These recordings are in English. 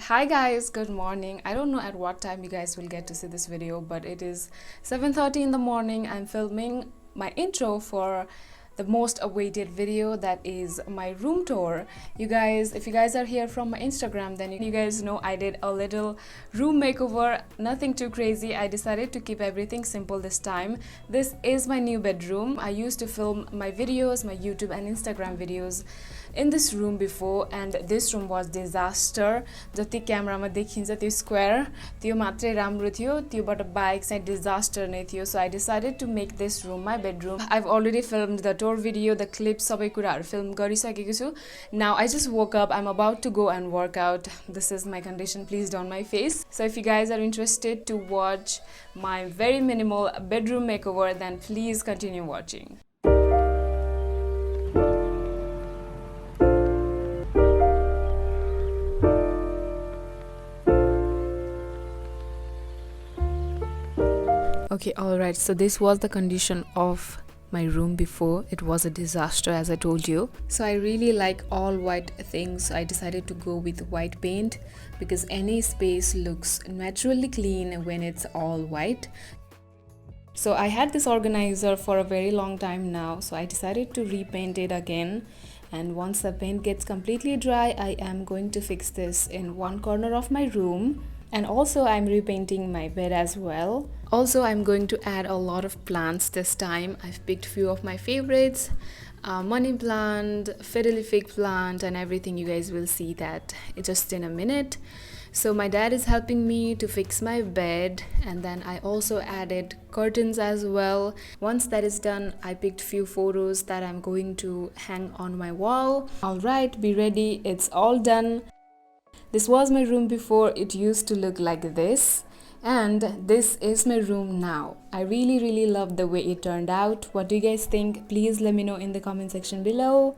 Hi guys, good morning. I don't know at what time you guys will get to see this video, but it is 7:30 in the morning. I'm filming my intro for the most awaited video, that is my room tour. You guys, if you guys are here from my Instagram, then you guys know I did a little room makeover, nothing too crazy. I decided to keep everything simple this time. This is my new bedroom. I used to film my videos, my YouTube and Instagram videos in this room before, and this room was disaster. जति क्यामेरामा देखिन्छ त्यो square त्यो मात्रै राम्रो थियो, त्योबाट bike चाहिँ disaster नै थियो. So I decided to make this room my bedroom. I've already filmed the tour video, the clips, सबै कुराहरु फिल्म गरिसकेको छु. Now I just woke up. I'm about to go and work out. This is my condition. Please don't my face. So if you guys are interested to watch my very minimal bedroom makeover, then please continue watching. Okay, alright, so this was the condition of my room before. It was a disaster, as I told you. So I really like all white things. I decided to go with white paint because any space looks naturally clean when it's all white. So I had this organizer for a very long time now, so I decided to repaint it again. And once the paint gets completely dry, I am going to fix this in one corner of my room. And also I'm repainting my bed as well. Also I'm going to add a lot of plants this time. I've picked few of my favorites, money plant, fiddly fig plant, and everything. You guys will see that just in a minute. So my dad is helping me to fix my bed, and then I also added curtains as well. Once that is done, I picked few photos that I'm going to hang on my wall. Alright, be ready, it's all done. This was my room before. It used to look like this, and this is my room now. I really love the way it turned out. What do you guys think? Please let me know in the comment section below.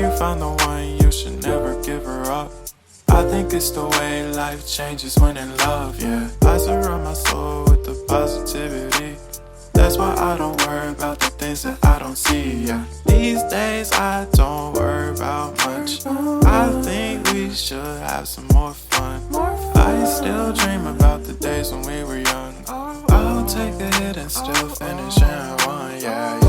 You found the one, you should never give her up. I think it's the way life changes when in love, yeah. I surround my soul with the positivity. That's why I don't worry about the things that I don't see, yeah. These days I don't worry about much. I think we should have some more fun. I still dream about the days when we were young. I'll take a hit and still finish in one, yeah.